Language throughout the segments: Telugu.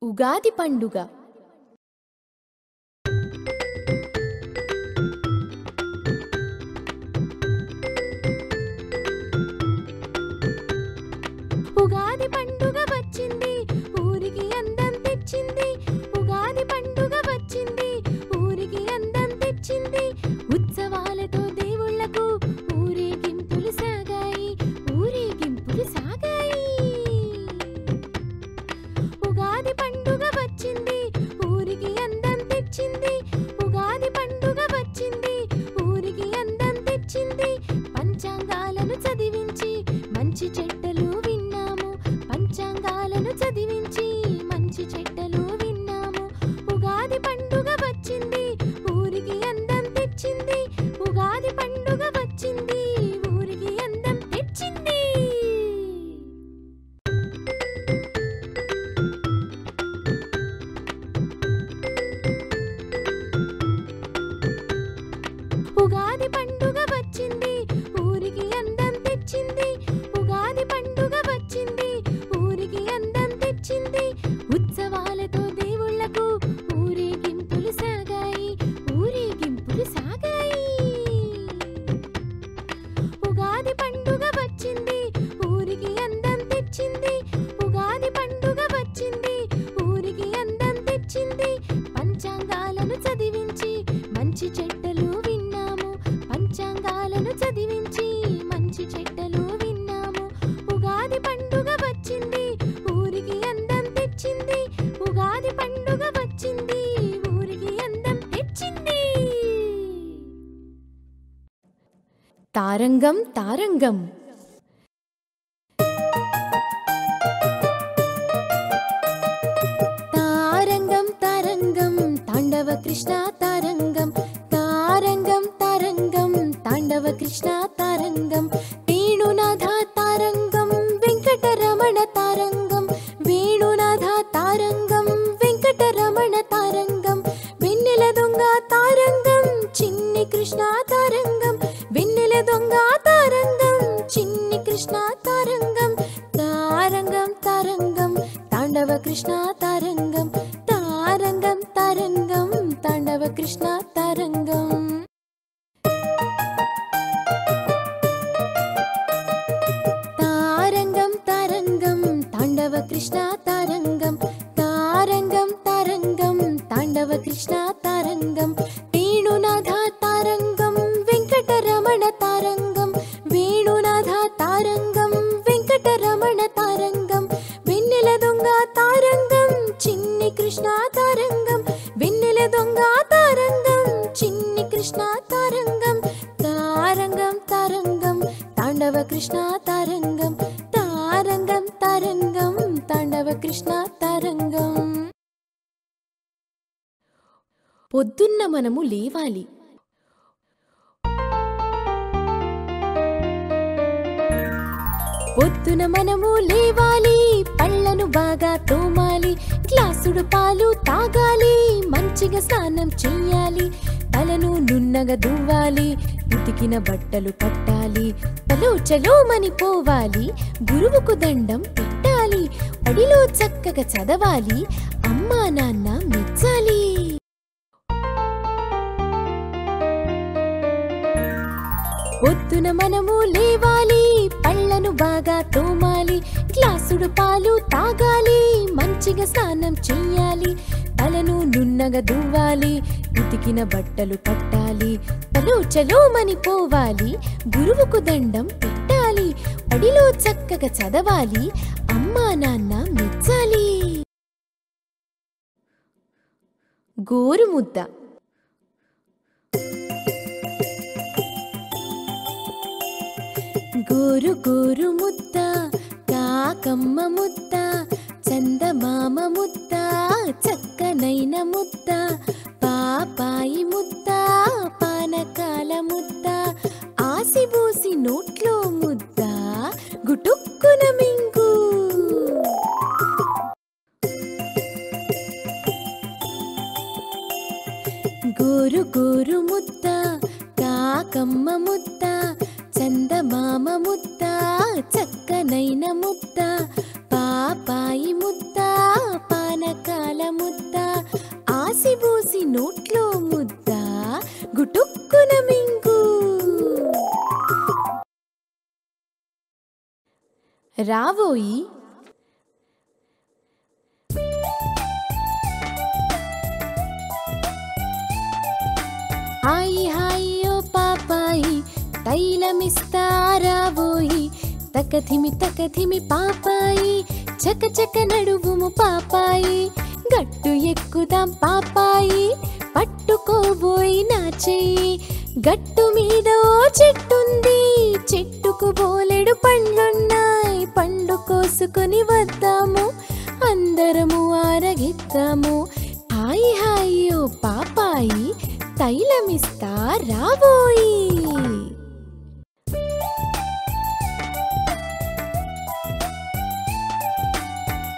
ఉగాది పండుగ. ఉగాది పండుగ వచ్చింది, ఊరికి అందం తెచ్చింది. ఉగాది పండుగ వచ్చింది, ఊరికి అందం తెచ్చింది. ఉత్సవాలతో దేవుళ్లకు ఊరేగింపులు సాగాయి, ఊరేగింపులు సాగాయి. ఉగాది పండుగ వచ్చింది, ఊరికి అందం తెచ్చింది. ఉగాది పండుగ వచ్చింది, ఊరికి అందం తెచ్చింది. పంచాంగాలను చదివించి మంచి చెడ్డలు విన్నాము, పంచాంగాలను చదివించి మంచి చెడ్డలు విన్నాము. ఉగాది పండుగ వచ్చింది, ఊరికి అందం తెచ్చింది. ఉగాది పండుగ వచ్చింది, ఊరికి అందం తెచ్చింది. ఉగాది పండుగ వచ్చింది, ఊరికి అందం తెచ్చింది. ఉగాది పండుగ వచ్చింది, ఊరికి అందం తెచ్చింది. ఉత్సవాలతో దేవుళ్లకు ఊరేగింపులు సాగాయి, ఊరేగింపులు సాగాయి. ఉగాది పండుగ వచ్చింది, ఊరికి అందం తెచ్చింది. ఉగాది పండుగ వచ్చింది, ఊరికి అందం తెచ్చింది. పంచాంగాలను చదివించి మంచి చెడ్డలు విన్నాము, పంచాంగాలను చదివించి మంచి చెడ్డలు విన్నాము. ఉగాది పండుగ వచ్చింది, ఊరికి అందం తెచ్చింది. ఉగాది పండుగ వచ్చింది, ఊరికి అందం తెచ్చింది. తారంగం తారంగం. తారంగం తారంగం తాండవ కృష్ణ తారంగం. తారంగం తారంగం తాండవ కృష్ణ తారంగం. వేణునాథ తారంగం వెంకటరమణ తారంగం. వేణునాథ తారంగం వెంకటరమణ తారంగం. వెన్నెల దొంగ తారంగం చిన్ని కృష్ణ తారంగం. వెన్నెల దొంగ తారంగం చిన్ని కృష్ణ తారంగం. తారంగం తారంగం తాండవ కృష్ణ తారంగం. తారంగం తారంగం తాండవ కృష్ణ తారంగం. తారంగం తారంగం తాండవ కృష్ణ తారంగం. తారంగం తారంగం తాండవ కృష్ణ తారంగం. వేణునాథ తారంగం వెంకటరమణ తారంగం. వేణునాథ తారంగం వెంకటరమణ తారంగం. వెన్నెల దొంగ తారంగం చిన్ని కృష్ణ తారంగం. వెన్నెల దొంగ తారంగం చిన్ని కృష్ణ తారంగం. తారంగం తారంగం తాండవ కృష్ణ తారంగం. తారంగం తారంగం తాండవ కృష్ణ తారంగం. పొద్దున్న మనము లేవాలి. పొద్దున మనము లేవాలి, పళ్ళను బాగా తోమాలి, గ్లాసుడు పాలు తాగాలి, మంచిగా స్నానం చెయ్యాలి, తలను నున్నగా దువ్వాలి, ఉతికిన బట్టలు కట్టాలి, తలో చలోమని పోవాలి, గురువుకు దండం పెట్టాలి, బడిలో చక్కగా చదవాలి, అమ్మా నాన్న మెచ్చాలి. పొద్దున మనము లేవాలి, పళ్ళను బాగా తోమాలి, గ్లాసుడు పాలు తాగాలి, మంచిగా స్నానం చెయ్యాలి, తలను నున్నగా దువ్వాలి, ఉతికిన బట్టలు కట్టాలి, తలో చలోమని పోవాలి, గురువుకు దండం పెట్టాలి, బడిలో చక్కగా చదవాలి, అమ్మా నాన్న మెచ్చాలి. గోరుముద్ద. గోరు గోరు ముద్ద, కాకమ్మ ముద్ద, చందమామ ముద్ద, చక్కనైన ముద్ద, పాపాయి ముద్ద, పానకాల ముద్ద, ఆసిబూసి నోట్లో ముద్ద, గుటుక్కున మింగు. గోరు గోరు ముద్ద, కాకమ్మ ముద్ద, చందమామ ముద్ద, చక్కనైన ముద్ద, పాపాయి ముద్ద, పానకాల రావోయి హాయి హాయి ఓ పాపాయి తైలమిస్తా రావోయి తకధిమి పాపాయి చక చక నడువుము పాపాయి గట్టు ఎక్కుదాం పాపాయి పట్టుకోబోయి నా చెయ్యి గట్టు మీద ఓ చెట్టుంది చెట్టుకు బోలెడు పండ్లున్నాయి పండు కోసుకొని వద్దాము అందరము ఆరగిద్దాము హాయి హాయి ఓ పాపాయి తైలమిస్తా రావోయి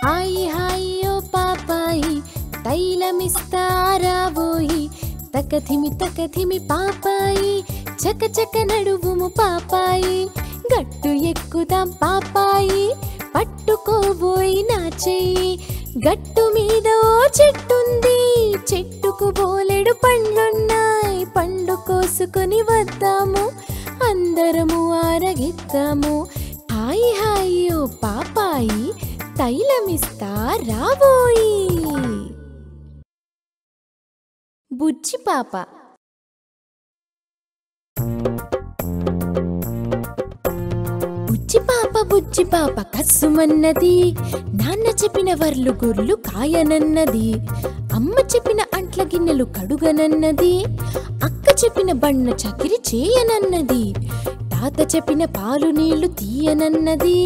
హాయి హాయి ఓ పాపాయి తైలమిస్తా రావోయి తకధిమి పాపాయి చక చక నడువుము పాపాయి గట్టు ఎక్కుదాం పాపాయి పట్టుకోబోయి నా చెయ్యి గట్టు మీద ఓ చెట్టుంది చెట్టుకు బోలెడు పండ్లున్నాయి పండు కోసుకొని వద్దాము అందరము ఆరగిద్దాము హాయి హాయి ఓ పాపాయి తైలమిస్తా రావోయి బుజ్జి పాప బుజ్జి పాప కస్సుమన్నది నాన్న చెప్పిన వర్లు గుర్లు కాయనన్నది అమ్మ చెప్పిన అంట్ల గిన్నెలు కడుగనన్నది అక్క చెప్పిన బಣ್ಣ చకిరి చేయనన్నది తాత చెప్పిన పాలు నీళ్లు తీయనన్నది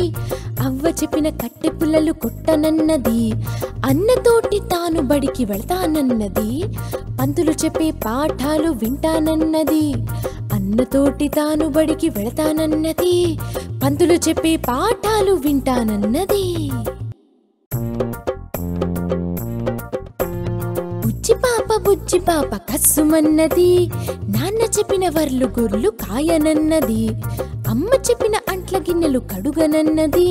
అవ్వ చెప్పిన కట్టె పుల్లలు కొట్టనన్నది అన్నతోటి తాను బడికి వెళ్తానన్నది పంతులు చెప్పే పాఠాలు వింటానన్నది అన్నతోటి తాను బడికి వెళ్తానన్నది పంతులు చెప్పే పాఠాలు వింటానన్నది బుజ్జి పాప కస్సుమన్నది నాన్న చెప్పిన వర్లు గుర్లు కాయనన్నది అమ్మ చెప్పిన అంట్ల గిన్నెలు కడుగనన్నది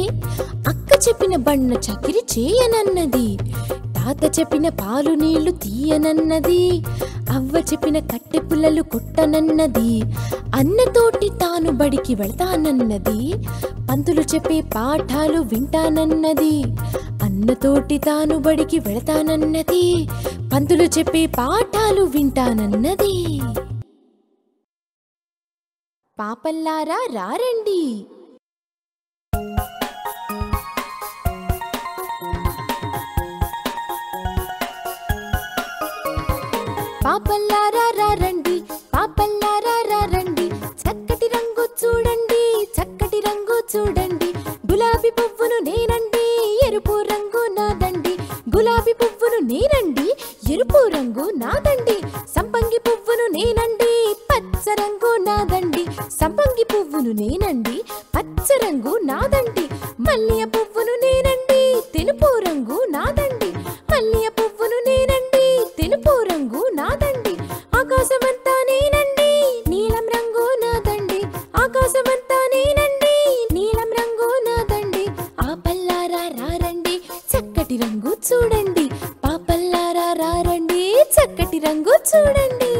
అక్క చెప్పిన బಣ್ಣ చకిరి చేయనన్నది తాత చెప్పిన పాలు నీళ్లు తీయనన్నది అవ్వ చెప్పిన కట్టె పుల్లలు కొట్టనన్నది అన్నతోటి తాను బడికి వెళ్తానన్నది పంతులు చెప్పే పాఠాలు వింటానన్నది అన్నతోటి తాను బడికి వెళ్తానన్నది పంతులు చెప్పే పాఠాలు వింటానన్నది పాపల్లారా రారండి పాపల్లారా రారండి పాపల్లారా రారండి చక్కటి రంగు చూడండి చక్కటి రంగు చూడండి గులాబీ పువ్వును నేనండి ఎరుపు రంగు నాదండి గులాబీ పువ్వును నేనండి ఎరుపు రంగు నాదండి సంపంగి పువ్వును నేనండి పచ్చ రంగు నాదండి సంపంగి పువ్వును నేనండి పచ్చ రంగు నాదండి మల్లియ పువ్వును నేనండి తెలుపు రంగు నాదండి మల్లియ పువ్వును నేనండి తెలుపు రంగు నాదండి ఆకాశమంతా నేనండి నీలం రంగు నాదండి ఆకాశమంతా నేనండి నీలం రంగు నాదండి ఆపల్లారా రారండి చక్కటి రంగు చూడండి పాపల్లారా రారండి చక్కటి రంగు చూడండి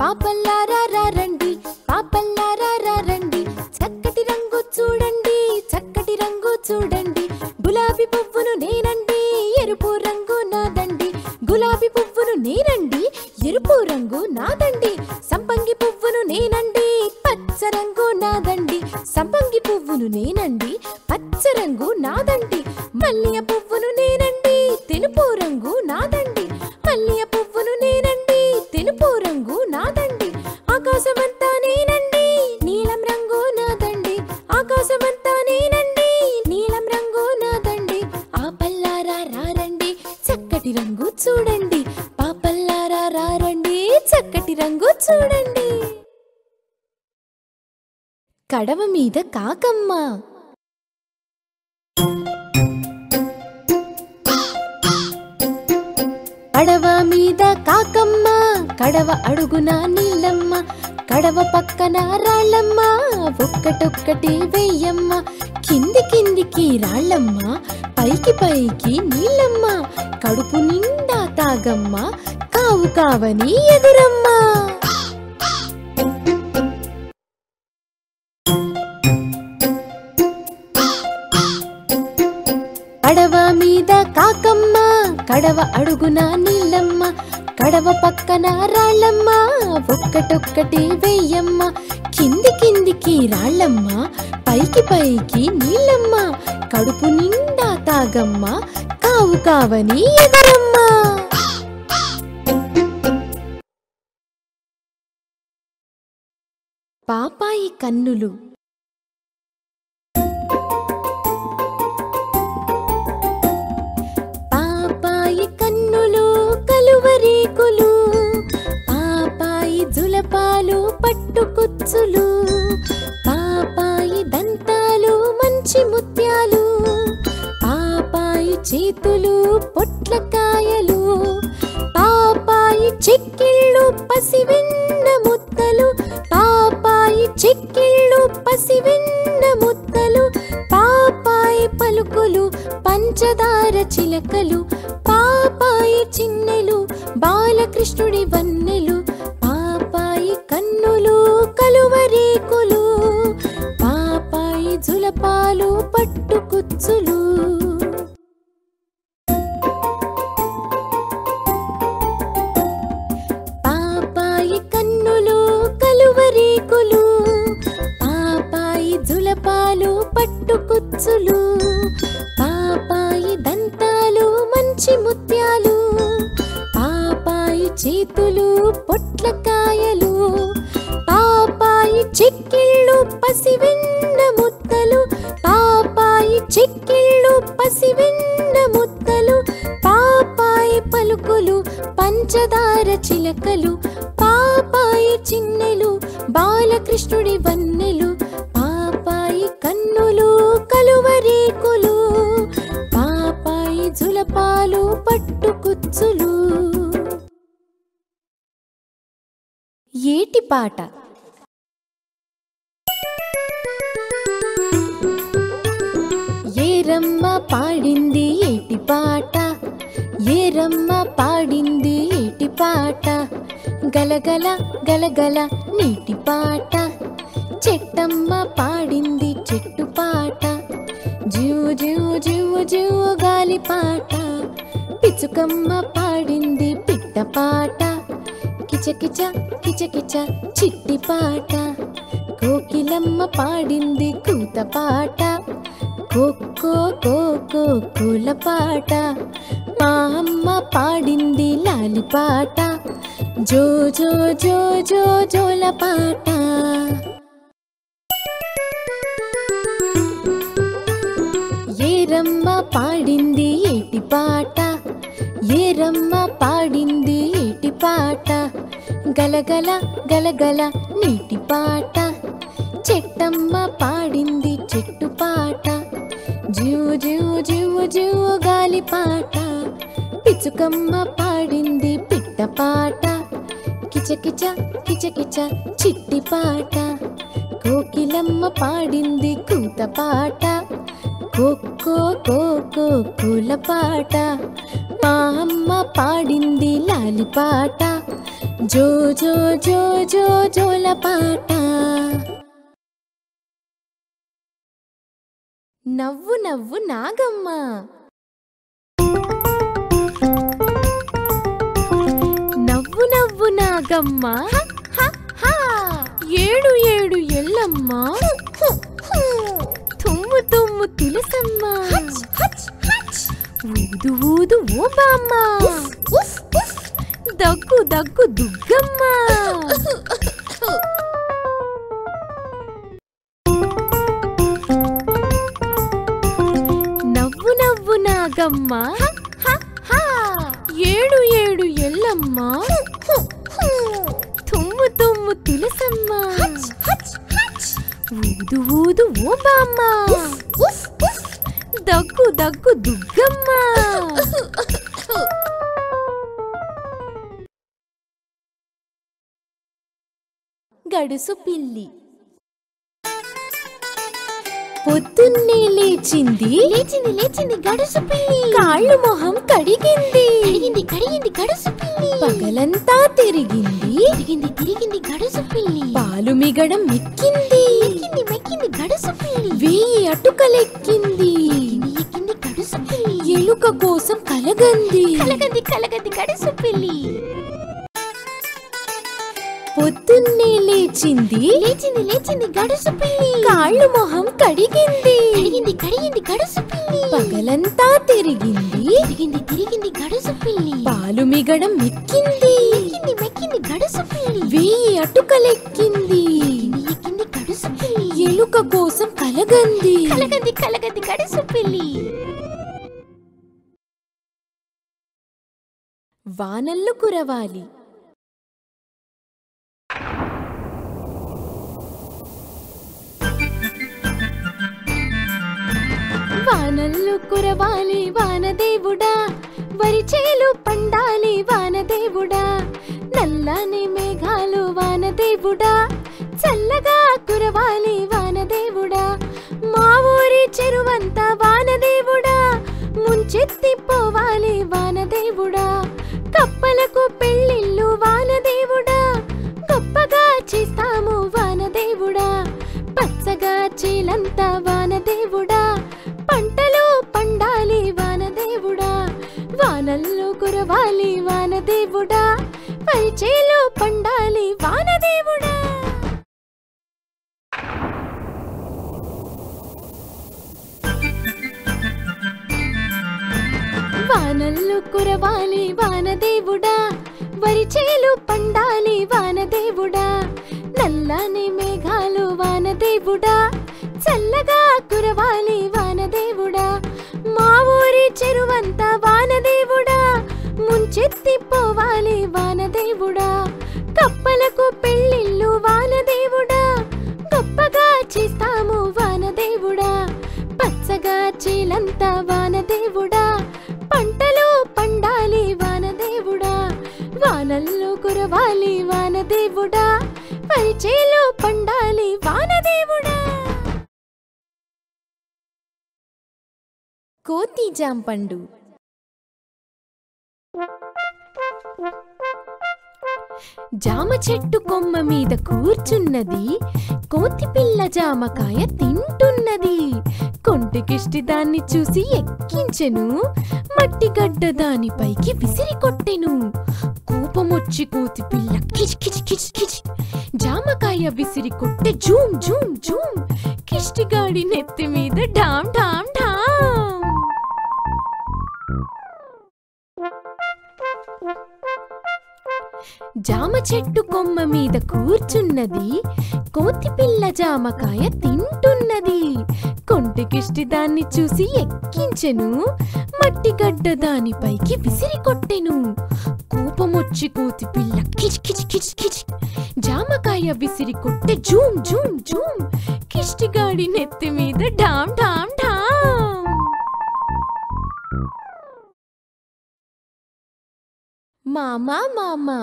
పాపల్లారా రారండి పాపల్లారా రారండి చక్కటి రంగు చూడండి చక్కటి రంగు చూడండి గులాబీ పువ్వును నేనండి ఎరుపు రంగు నాదండి గులాబీ పువ్వును నేనండి ఎరుపు రంగు నాదండి సంపంగి పువ్వును నేనండి పచ్చ రంగు నాదండి సంపంగి పువ్వును నేనండి పచ్చ రంగు నాదండి మల్లియ పువ్వును నేనండి తెలుపు రంగు నాదండి మల్లియ పువ్వును నేనండి తెలుపు రంగు నాదండి ఆకాశమంతా నేనండి నీలం రంగు నాదండి ఆకాశమంతా నేనండి నీలం రంగు నాదండి ఆపల్లారా రారండి చక్కటి రంగు చూడండి పాపల్లారా రారండి చక్కటి రంగు చూడండి కడవ మీద కాకమ్మ కడవ మీద కాకమ్మ కడవ అడుగున నీళ్ళమ్మ కడవ పక్కన రాళ్ళమ్మ ఒక్కటొక్కటి వెయ్యమ్మ కింది కిందికి రాళ్ళమ్మ పైకి పైకి నీళ్ళమ్మ కడుపు నిండా తాగమ్మ కా కావు కావని ఎదురమ్మా. కడవ మీద కాకమ్మ కడవ అడుగున నీలమ్మ కడవ పక్కన రాళ్ళమ్మ ఒక్కటొక్కటి వెయ్యమ్మ కింది కిందికి రాళ్ళమ్మ పైకి పైకి నీలమ్మ కడుపు నిండా తాగమ్మ కావు కావని ఎదురమ్మ. పాపాయి కన్నులు. పాపాయి కన్నులు కలువరేకులు పాపాయి జులపాలు పట్టుకుచ్చులు పాపాయి దంతాలు మంచి ముత్యాలు పాపాయి చేతులు పొట్లకాయలు పాపాయి చెక్కిళ్ళు పసివెన్న ముద్దలు పాపాయి చెక్కిళ్ళు పసివెన్న ముద్దలు పాపాయి పలుకులు పంచదార చిలకలు పాపాయి చిన్నెలు బాలకృష్ణుడి వన్నెలు పాపాయి కన్నులు కలువరేకులు పాపాయి జులపాలు పట్టుకుచ్చులు. పాపాయి కన్నులు కలువరేకులు పాపాయి జులపాలు పట్టుకుచ్చులు పాపాయి దంతాలు మంచి ముత్యాలు పాపాయి చేతులు పొట్లకాయలు పాపాయి చెక్కిళ్ళు పసివెన్న ముద్దలు పాపాయి చెక్కిళ్ళు పసివెన్న ముద్దలు పాపాయి పలుకులు పంచదార చిలకలు పాపాయి చిన్నెలు బాలకృష్ణుడి వన్నెలు పాపాయి కన్నులు కలువరేకులు పాపాయి జులపాలు పట్టుకుచ్చులు. ఏటిపాట. ఏరమ్మ పాడింది ఏటిపాట ఏరమ్మ పాడింది ఏటిపాట గలగల గలగల నీటిపాట చెట్టమ్మ పాడింది చెట్టుపాట జీవు జీవు జీవు జీవు గాలిపాట పిచ్చుకమ్మ పాడింది పిట్టపాట కిచకిచ కిచకిచ చిట్టిపాట కోకిలమ్మ పాడింది కూతపాట కోకో కోకో కూలపాట మా అమ్మ పాడింది లాలిపాట జో జో జో జో జోలపాట. ఏరమ్మ పాడింది ఏటిపాట ఏరమ్మ పాడింది ఏటిపాట గలగల గలగల నీటిపాట చెట్టమ్మ పాడింది చెట్టుపాట జీవు జీవు జీవు జీవు గాలిపాట పిచ్చుకమ్మ పాడింది పిట్టపాట కిచకిచ కిచకిచ చిట్టిపాట కోకిలమ్మ పాడింది కూతపాట కోకో కోకో కూలపాట మా అమ్మ పాడింది లాలిపాట జో జో జో జో జోలపాట. నవ్వు నవ్వు నాగమ్మ. నవ్వు నవ్వు నాగమ్మ ఏడు ఏడు ఎల్లమ్మ తుమ్ము తుమ్ము తులసమ్మ ఊదు ఊదు ఓ బామ్మ దగ్గు దగ్గు దుగ్గమ్మ. నవ్వు నవ్వు నాగమ్మ ఏడు ఏడు ఎల్లమ్మ తుమ్ము తుమ్ము తులసమ్మ ఊదు ఊదు ఓ బామ్మ దగ్గు దగ్గు దుగ్గమ్మ. గడుసు పిల్లి. పొద్దున్నే లేచింది లేచింది లేచింది గడుసు పిల్లి. కాళ్ళు మొహం కడిగింది కడిగింది కడిగింది గడుసు పిల్లి. పగలంతా తిరిగింది తిరిగింది తిరిగింది గడుసు పిల్లి. పాలు మిగడం ఎక్కింది ఎక్కింది మెక్కింది గడుసు పిల్లి. 1000 అటుకలెక్కింది ఎక్కింది గడుసు పిల్లి. ఎలుక కోసం కలగంది కలగంది కలగంది గడుసు పిల్లి. పొద్దున్నే లేచింది లేచింది లేచింది గడుసు పిల్లి. కాళ్ళు మొహం కడిగింది కడిగింది కడిగింది గడుసు పిల్లి. పగలంతా తిరిగింది తిరిగింది తిరిగింది గడుసు పిల్లి. పాలు మిగడం ఎక్కింది ఎక్కింది మెక్కింది గడుసు పిల్లి. 1000 అటుకలెక్కింది ఎక్కింది గడుసు పిల్లి. ఎలుక కోసం కలగంది కలగంది కలగంది గడుసు పిల్లి. వానల్లు కురవాలి వానల్లు కురవాలి వానదేవుడా వరిచేలు పండాలి వానదేవుడా నల్లని మేఘాలు వానదేవుడా చల్లగా కురవాలి వానదేవుడా మా ఊరి చెరువంతా వానదేవుడా ముంచెత్తిపోవాలి వానదేవుడా కప్పలకు పెళ్ళిళ్ళు వానదేవుడా గొప్పగా చేస్తాము వానదేవుడా పచ్చగా చేలంతా వానదేవుడా పంటలు పండాలి వానదేవుడా వానల్లో కురవాలి వానదేవుడా పరిచేలు పండాలి వానదేవుడా వానల్లు కురవాలి వానదేవుడా వరిచేలు పండాలి వానదేవుడా నల్లని మేఘాలు వానదేవుడా చల్లగా కురవాలి వానదేవుడా మా ఊరి చెరువంతా వానదేవుడా ముంచెత్తిపోవాలి వానదేవుడా కప్పలకు పెళ్ళిళ్ళు వానదేవుడా గొప్పగా చేస్తాము వానదేవుడా పచ్చగా చేలంతా వానదేవుడా పంటలు పండాలి వానదేవుడా వానల్లో కురవాలి వానదేవుడా పరిచేలు పండాలి వానదేవుడా కోతి జాంపండు జామ చెట్టు కొమ్మ మీద కూర్చున్నది కోతి పిల్ల జామకాయ తింటున్నది కొంటికిష్టి దాన్ని చూసి ఎక్కించెను మట్టిగడ్డ దానిపైకి విసిరి కొట్టెను కోపమొచ్చి కోతి పిల్ల కిచ్ కిచ్ కిచ్ కిచ్ జామకాయ విసిరి కొట్టె జూమ్ జూమ్ జూమ్ కిష్టిగాడి నెత్తి మీద డామ్ డామ్ డామ్ జామ చెట్టు కొమ్మ మీద కూర్చున్నది కోతి పిల్ల జామకాయ తింటున్నది కొంటికిష్టి దాన్ని చూసి ఎక్కించెను మట్టిగడ్డ దానిపైకి విసిరి కొట్టెను కోపమొచ్చి కోతి పిల్ల కిచ్ కిచ్ కిచ్ కిచ్ జామకాయ విసిరి కొట్టె జూమ్ జూమ్ జూమ్ కిష్టిగాడి నెత్తి మీద డామ్ డామ్ డామ్ మామా మామా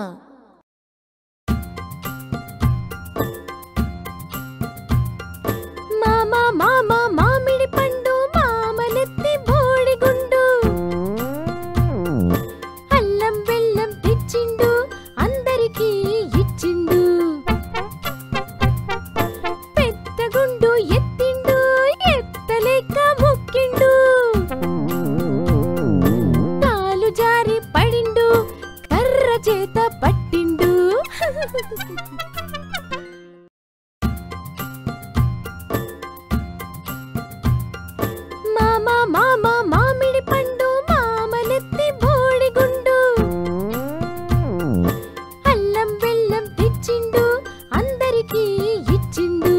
మామా మామా మామిడి పండు మామనెత్తి బోడిగుండు అల్లం బెల్లం తెచ్చిండు అందరికీ ఇచ్చిండు పెద్ద గుండు ఎత్తిండు ఎత్తలేక మొక్కిండు కాలు జారి పడిండు కర్ర చేత పట్టిండు మామా మామా మామిడి పండు మామనెత్తి బోడిగుండు అల్లం బెల్లం తెచ్చిండు అందరికీ ఇచ్చిండు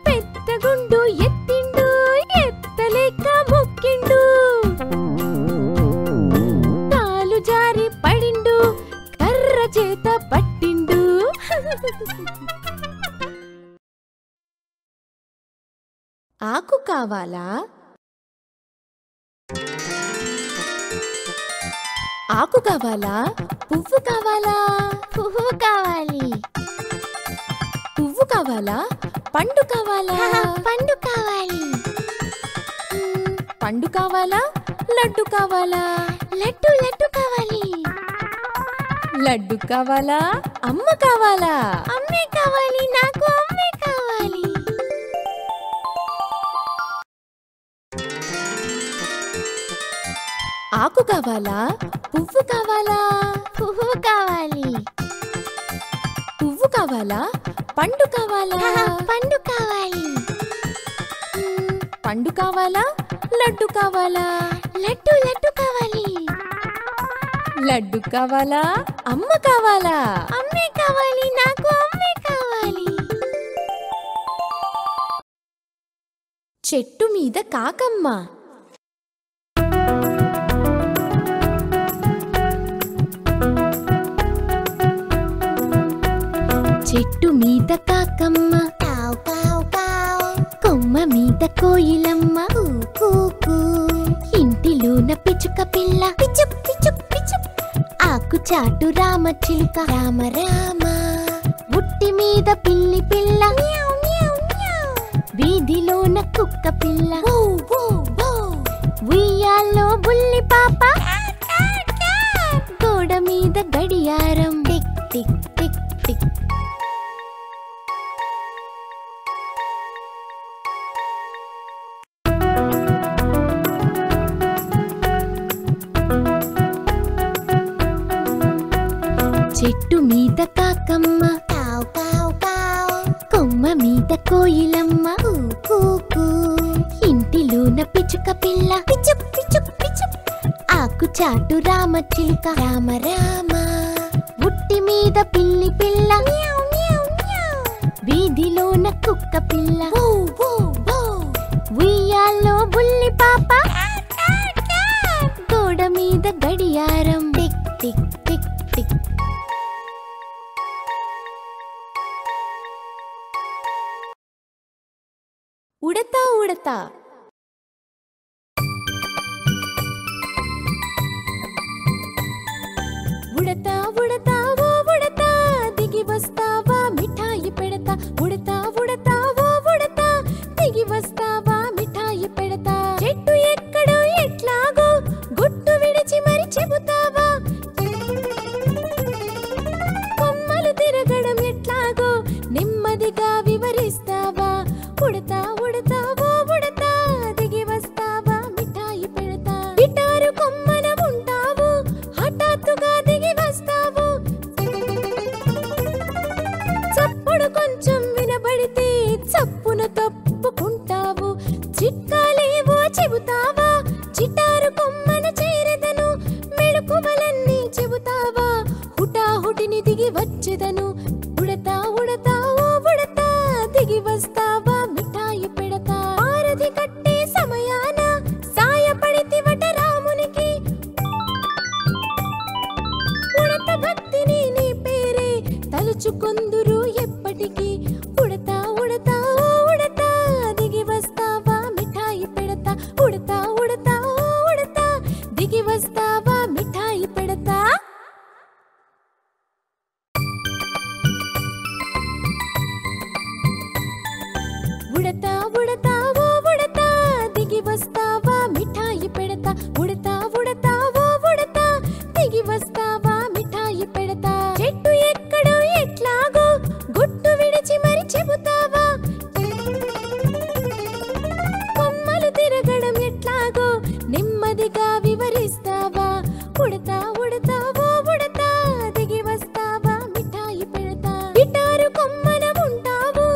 పెద్ద గుండు ఎత్తిండు ఎత్తలేక మొక్కిండు కాలు జారి పడిండు కర్ర చేత పట్టిండు ఆకు కావాలా ఆకు కావాలా పువ్వు కావాలా పువ్వు కావాలి. పువ్వు కావాలా పండు కావాలా? పండు కావాలి. పండు కావాలా? లడ్డు కావాలా? లడ్డు లడ్డు కావాలి. లడ్డు కావాలా? అమ్మ కావాలా? అమ్మే కావాలి. నాకు అమ్మే కావాలి. ఆకు కావాలా? పువ్వు కావాలా? పువ్వు కావాలి. పువ్వు కావాలా? పండు కావాలా? పండు కావాలి. పండు కావాలా? లడ్డు కావాలా? లడ్డు లడ్డు కావాలి. లడ్డు కావాలా? అమ్మ కావాలా? అమ్మే కావాలి. నాకు అమ్మే కావాలి. చెట్టు మీద కాకమ్మ. చెట్టు మీద కాకమ్మ, కావ్ కావ్ కావ్. కొమ్మ మీద కోయిలమ్మ, కూ కూ కూ. ఇంటిలోన పిచుక పిల్ల, పిచుక్ పిచుక్ పిచుక్. ఆకు చాటు రామచిలుక, రామ రామ. ఉట్టి మీద పిల్లి పిల్ల, మ్యావ్ మ్యావ్ మ్యావ్. వీధిలోన కుక్క పిల్ల, వో వో వో. ఉయ్యాల్లో బుల్లి పాప, క్యాట్ క్యాట్ క్యాట్. గోడ మీద గడియారం, టిక్ టిక్ టిక్ టిక్. చెట్టు మీద కాకమ్మ, కావ్ కావ్ కావ్. కొమ్మ మీద కోయిలమ్మ, కూ కూ కూ. ఇంటిలోన పిచుక పిల్ల, పిచుక్ పిచుక్ పిచుక్. ఆకు చాటు రామచిలుక, రామ రామ. ఉట్టి మీద పిల్లి పిల్ల, మ్యావ్ మ్యావ్ మ్యావ్. వీధిలోన కుక్క పిల్ల, వో వో వో. ఉయ్యాల్లో బుల్లి పాప, క్యాట్ క్యాట్ క్యాట్. గోడ మీద గడియారం, tick tick tick tick. Udatha Udatha. Udatha Udatha ఓ ఉడతా, దిగి వస్తావా మిఠాయి పెడతా. ఉడతా ఉడతా ఓ ఉడతా, దిగి వస్తావా మిఠాయి పెడతా. చెట్టు ఎక్కడో ఎట్లాగో, గుట్టు విడిచి మరి చెబుతావా. కొమ్మలు తిరగడం ఎట్లాగో, నెమ్మదిగా వివరిస్తావా. ఉడతా ఉడతా ఓ ఉడతా, దిగి వస్తావా మిఠాయి పెడతా. గిటారు కొమ్మన ఉంటావు, హఠాత్తుగా దిగి వస్తావు. చప్పుడు కొంచెం వినబడితే చప్పున తప్పుకుంటావు. చిట్కాలేవో చెబుతావా, చిటారు కొమ్మన చేరదను. మెళకువలన్నీ చెబుతావా, హుటాహుటిని దిగి వచ్చేదను. ఉడతా ఉడతా ఓ ఉడతా, దిగి వస్తావా మిఠాయి పెడతా. ఆరది కట్టే సమయాన సాయపడితివట రామునికి, ఉడత భక్తిని నీ పేరే తలుచుకొందురు ఎప్పటికీ. ఉడతా ఉడతా ఓ ఉడతా, దిగి వస్తావా మిఠాయి పెడతా. ఉడతా ఉడతా ఓ ఉడతా, దిగి వస్తావా మిఠాయి పెడతా. ఉడతా ఉడతా ఓ ఉడతా, దిగి వస్తావా మిఠాయి పెడతా. ఉడతా ఉడతా ఓ ఉడతా, దిగి వస్తావా మిఠాయి పెడతా. చెట్టు ఎక్కడో ఎట్లాగో, గుట్టు విడిచి మరి చెబుతావా. కొమ్మలు తిరగడం ఎట్లాగో, నెమ్మదిగా వివరిస్తావా. ఉడతా ఉడతా ఓ ఉడతా, దిగి వస్తావా మిఠాయి పెడతా. గిటారు కొమ్మన ఉంటావు,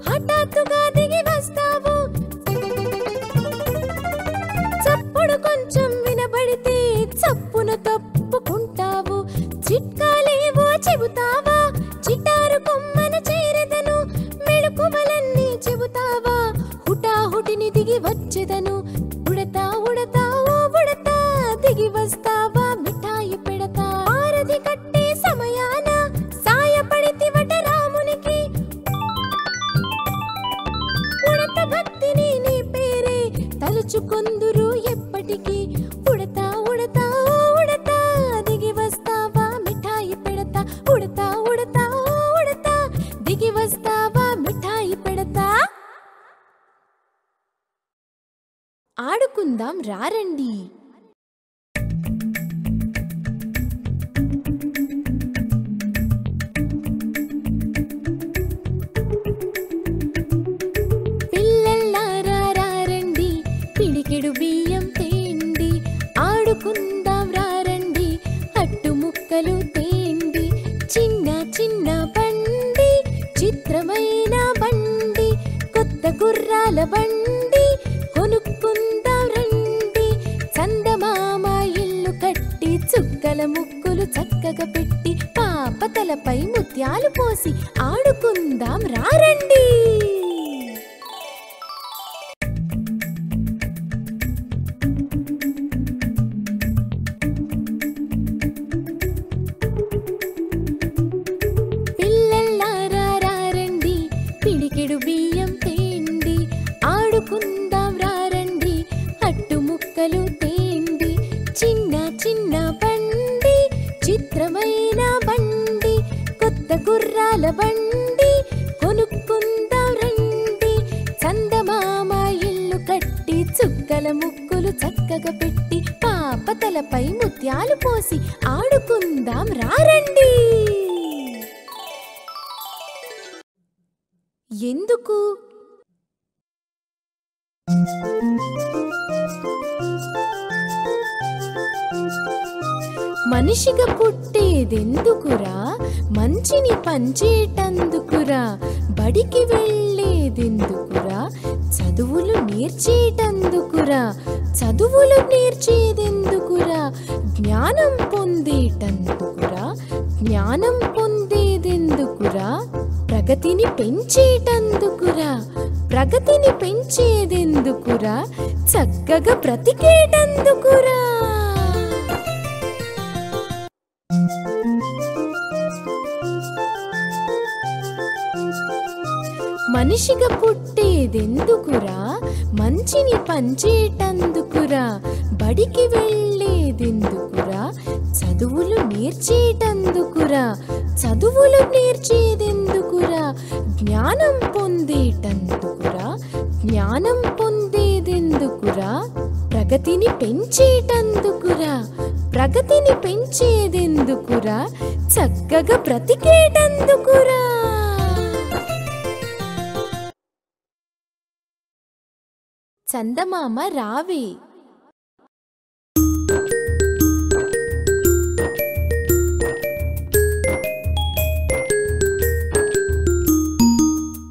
హఠాత్తుగా దిగి వస్తావు. చప్పుడు కొంచెం వినబడితే చప్పున తప్పుకుంటావు. చిట్కాలేవో చెబుతావా, చిటారు కొమ్మన చేరదను. మెళకువలన్నీ చెబుతావా, హుటాహుటిని దిగి వచ్చేదను. ఉడతా ఉడతా ఓ ఉడతా, దిగి వస్తావా మిఠాయి పెడతా. ఆరది కట్టే సమయాన సాయపడితివట రామునికి, ఉడత భక్తిని నీ పేరే తలుచుకొందురు ఎప్పటికీ. ఉడతా ఉడతా ఓ ఉడతా, దిగి వస్తావా మిఠాయి పెడతా. ఉడతా ఉడతా ఓ ఉడతా, దిగి వస్తావా మిఠాయి పెడతా. ఆడుకుందాం రారండి. పిల్లల్లారా రారండి, పిడికెడు బియ్యం తేండి. ఆడుకుందాం రారండి, అట్టు ముక్కలు తేండి. చిన్న చిన్న బండి, చిత్రమైన బండి, కొత్త గుర్రాల బండి కొనుక్కుందాం రండి. చందమామ ఇల్లు కట్టి చుక్కల ముక్కులు చక్కగా పెట్టి పాప తలపై ముత్యాలు పోసి ఆడుకుందాం రారండి. పిల్లల్లారా రారండి, పిడికెడు బియ్యం తేండి. ఆడుకుందాం రారండి, అట్టు ముక్కలు తేండి. చిన్న చిన్న బండి, చిత్రమైన బండి, కొత్త గుర్రాల బండి కొనుక్కుందాం రండి. చందమామ ఇల్లు కట్టి చుక్కల ముక్కులు చక్కగా పెట్టి పాప తలపై ముత్యాలు పోసి ఆడుకుందాం రారండి. ఎందుకు? మనిషిగా పుట్టేదెందుకురా? మంచిని పంచేటందుకురా. బడికి వెళ్ళేదెందుకురా? చదువులు నేర్చేటందుకురా. చదువులు నేర్చేదెందుకురా? జ్ఞానం పొందేటందుకురా. జ్ఞానం పొందేదెందుకురా? ప్రగతిని పెంచేటందుకురా. ప్రగతిని పెంచేదెందుకురా? చక్కగా బ్రతికేటందుకురా. మనిషిగా పుట్టేదెందుకురా? మంచిని పంచేటందుకురా. బడికి వెళ్ళేదెందుకురా? చదువులు నేర్చేటందుకురా. చదువులు నేర్చేదెందుకురా? జ్ఞానం పొందేటందుకురా. జ్ఞానం పొందేదెందుకురా? ప్రగతిని పెంచేటందుకురా. ప్రగతిని పెంచేదెందుకురా? చక్కగా బ్రతికేటందుకురా. చందమామ రావే.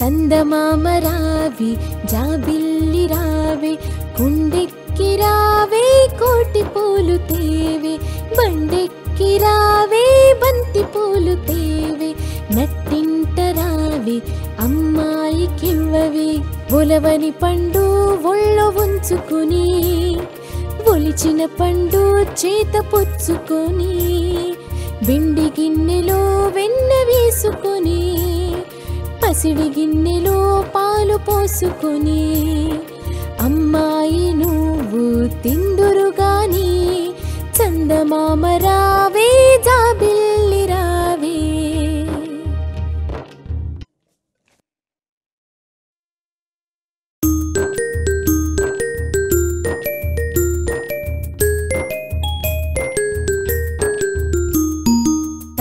చందమామ రావి, జాబిల్లి రావే, కుండెక్కి రావే, కోటి పూలు తేవే. బండెక్కి రావే, బంతి పూలు తేవే. నట్టింట రావే, అమ్మాయికివ్వవే. ఒలవని పండు ఒళ్ళో ఉంచుకుని, ఒలిచిన పండు చేత పుచ్చుకొని, వెండి గిన్నెలో వెన్న వేసుకొని, పసిడి గిన్నెలో పాలు పోసుకొని, అమ్మాయి నువ్వు తిందురుగాని, చందమామ రావే, జాబిల్లి రావే.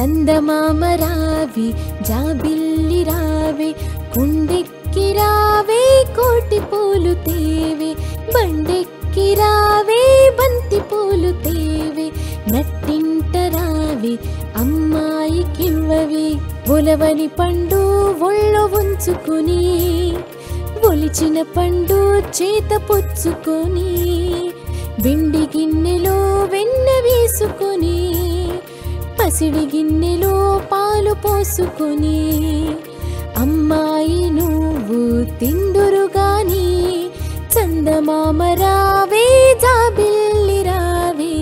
చందమామ రావి, జాబిల్లి రావే, కుండెక్కి రావే, కోటి పూలు తేవే. బండెక్కి రావే, బంతి పూలు తేవే. నట్టింట రావే, అమ్మాయికివ్వవే. ఒలవని పండు ఒళ్ళో ఉంచుకుని, ఒలిచిన పండు చేత పుచ్చుకొని, వెండి గిన్నెలో వెన్న వేసుకొని, పసిడి గిన్నెలో పాలు పోసుకొని, అమ్మాయి నువ్వు తిందురుగాని, చందమామ రావే, జాబిల్లి రావే.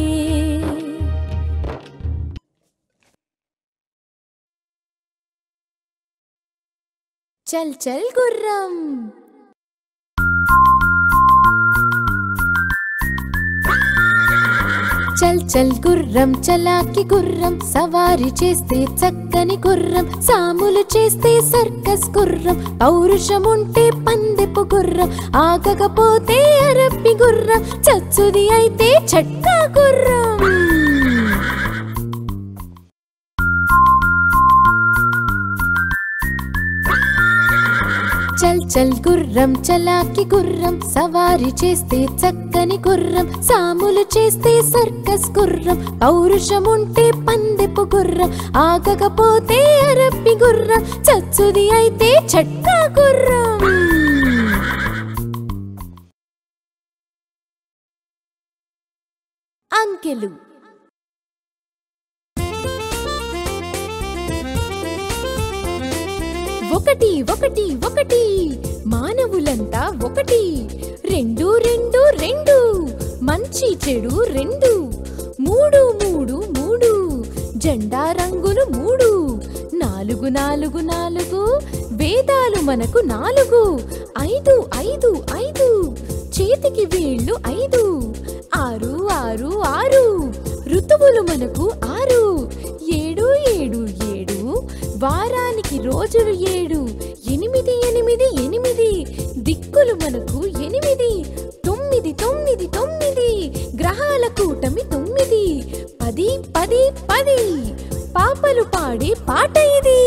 చల్ చల్ గుర్రం. చల్ చల్ గుర్రం చలాకి గుర్రం సవారి చేస్తే చక్కని గుర్రం సాములు చేస్తే సర్కస్ గుర్రం పౌరుషం ఉంటే పందెపు గుర్రం ఆగకపోతే అరబ్బి గుర్రం చచ్చుది అయితే చట్కా గుర్రం చల్ చల్ గుర్రం చలాకి గుర్రం సవారి చేస్తే చక్కని గుర్రం సాములు చేస్తే సర్కస్ గుర్రం పౌరుషం ఉంటే పందెపు గుర్రం ఆగకపోతే అరబ్బి గుర్రం చచ్చుది అయితే చట్కా గుర్రం అంకెలు ఒకటి ఒకటి ఒకటి మానవులంతా ఒకటి రెండు రెండు రెండు మంచి చెడు రెండు మూడు మూడు మూడు జెండా రంగులు మూడు నాలుగు నాలుగు నాలుగు వేదాలు మనకు నాలుగు ఐదు ఐదు ఐదు చేతికి వేళ్ళు ఐదు ఆరు ఆరు ఆరు ఋతువులు మనకు ఆరు ఏడు ఏడు ఏడు వారానికి రోజులు ఏడు ఎనిమిది ఎనిమిది ఎనిమిది దిక్కులు మనకు ఎనిమిది తొమ్మిది తొమ్మిది తొమ్మిది గ్రహాల కూటమి తొమ్మిది పది పది పది పాపలు పాడే పాట ఇది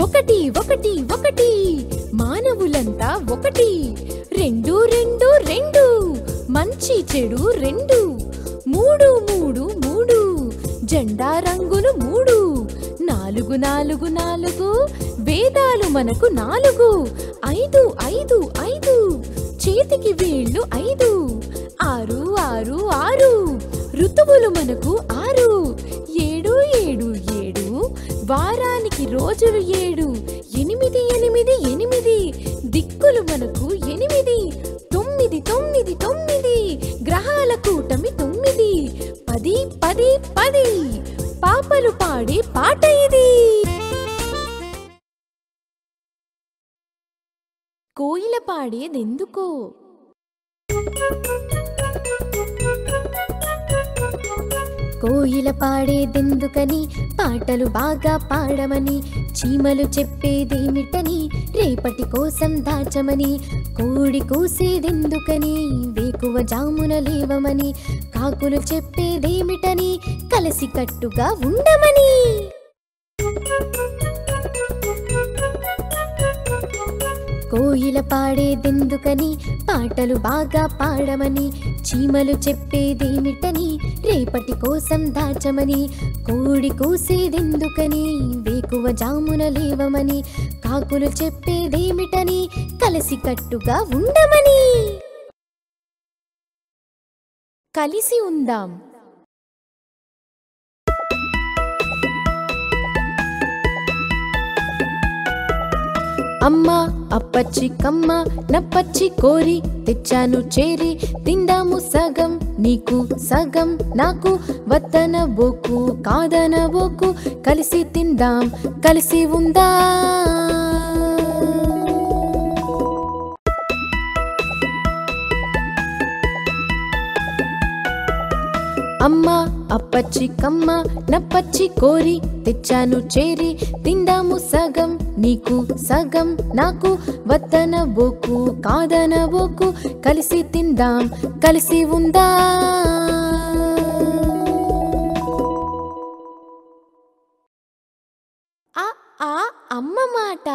ఒకటి ఒకటి ఒకటి మానవులంతా ఒకటి రెండు రెండు రెండు మంచి చెడు రెండు మూడు మూడు మూడు జెండా రంగులు మూడు నాలుగు నాలుగు నాలుగు వేదాలు మనకు నాలుగు ఐదు ఐదు ఐదు చేతికి వేళ్ళు ఐదు ఆరు ఆరు ఆరు ఋతువులు మనకు ఆరు ఏడు ఏడు ఏడు వారానికి రోజులు ఏడు ఎనిమిది ఎనిమిది ఎనిమిది దిక్కులు మనకు ఎనిమిది తొమ్మిది తొమ్మిది తొమ్మిది గ్రహాల కూటమి తొమ్మిది పది పది పది పాపలు పాడే పాట ఇది కోయిల పాడేదెందుకో కోయిల పాడేదెందుకని పాటలు బాగా పాడమని చీమలు చెప్పేదేమిటని రేపటి కోసం దాచమని కోడి కూసేదెందుకని వేకువ జామున లేవమని కాకులు చెప్పేదేమిటని కలిసి కట్టుగా ఉండమని కోయిల పాడేదెందుకని పాటలు బాగా పాడమని చీమలు చెప్పేదేమిటని రేపటి కోసం దాచమని కోడి కూసేదెందుకని వేకువ జామున లేవమని కాకులు చెప్పేదేమిటని కలిసి కట్టుగా ఉండమని కలిసి ఉందాం అమ్మ అప్పచ్చి కమ్మ నప్పచ్చి కోరి తెచ్చాను చేరి తిందాము సగం నీకు సగం నాకు వద్దనబోకు కాదనబోకు కలిసి తిందాం కలిసి ఉందా అమ్మ అప్పచ్చి కమ్మ నప్పచ్చి కోరి తెచ్చాను చేరి తిందాము సగం నీకు సగం నాకు వద్దనబోకు కాదనబోకు కలిసి తిందాం కలిసి ఉందా ఆ అమ్మ మాట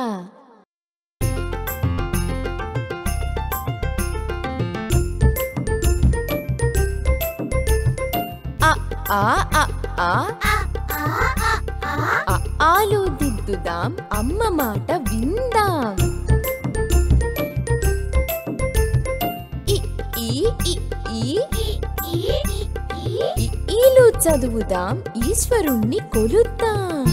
ఆలు దిద్దుదాం అమ్మ మాట విందాం ఈలు చదువుదాం ఈశ్వరుణ్ణి కొలుద్దాం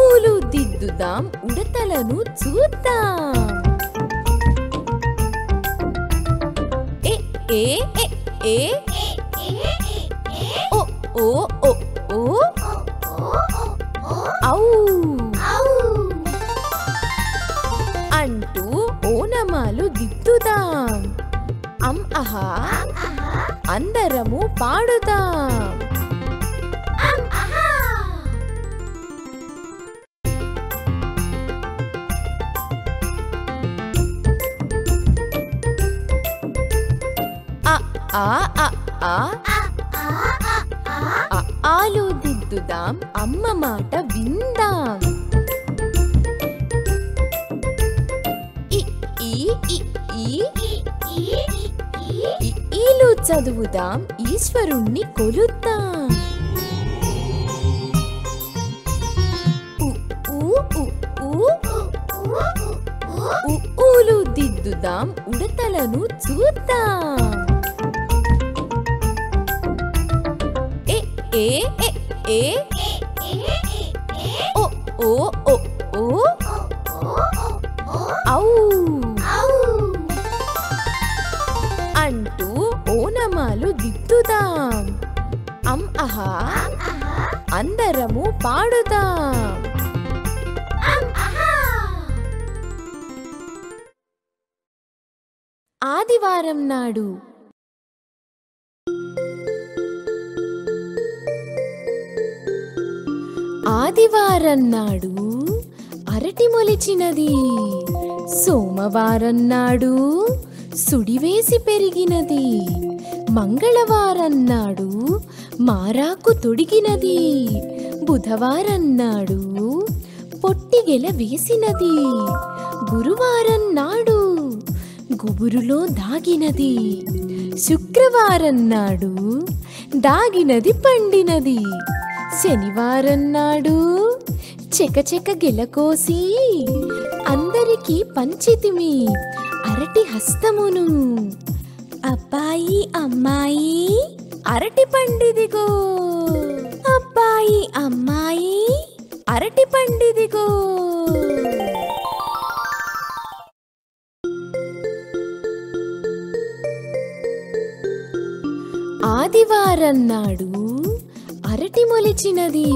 ఊలు దిద్దుదాం ఉడతలను చూద్దాం ఏ ఏ ఏ ఓ ఓ ఓ ఓ ఆహా అందరము పాడుదాం. ఆలు దిద్దుదాం, అమ్మ మాట విందాం. ఈలు చదువుదాం, ఈశ్వరుణ్ణి కొలుద్దాం. ఊలు దిద్దుదాం, ఉడతలను చూద్దాం. ఏ ఏ ఏ ఓ ఓ ఓ ఓ ఔ అంటూ ఓనమాలు దిద్దుదాం. ఆహా అందరము పాడుదాం. ఆదివారం నాడు ఆదివారం నాడు అరటి మొలిచినది. సోమవారం నాడు సుడివేసి పెరిగినది. మంగళవారం నాడు మారాకు తొడిగినది. బుధవారం నాడు పొట్టిగెల వేసినది. గురువారం నాడు గుబురులో దాగినది. శుక్రవారం నాడు దాగినది పండినది. శనివారం నాడు చెకచెక గెలకోసి అందరికీ పంచితిమి అరటి హస్తమును. అబ్బాయి అమ్మాయి అరటి పండిదిగో. అబ్బాయి అమ్మాయి అరటి పండిదిగో. ఆదివారం నాడు అరటి మొలిచినది.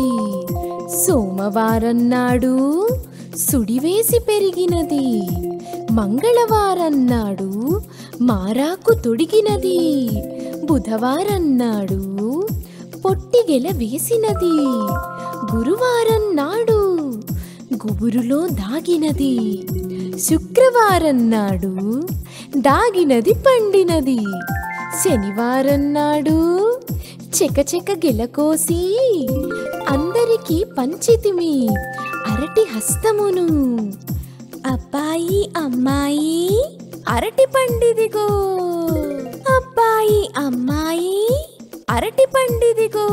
సోమవారం నాడు సుడివేసి పెరిగినది. మంగళవారం నాడు మారాకు తొడిగినది. బుధవారం నాడు పొట్టిగెల వేసినది. గురువారం నాడు గుబురులో దాగినది. శుక్రవారం నాడు దాగినది పండినది. శనివారం నాడు చెకచెక గెలకోసి అందరికీ పంచితిమి అరటి హస్తమును. అబ్బాయి అమ్మాయి అరటి పండిదిగో. అబ్బాయి అమ్మాయి అరటి పండిదిగో.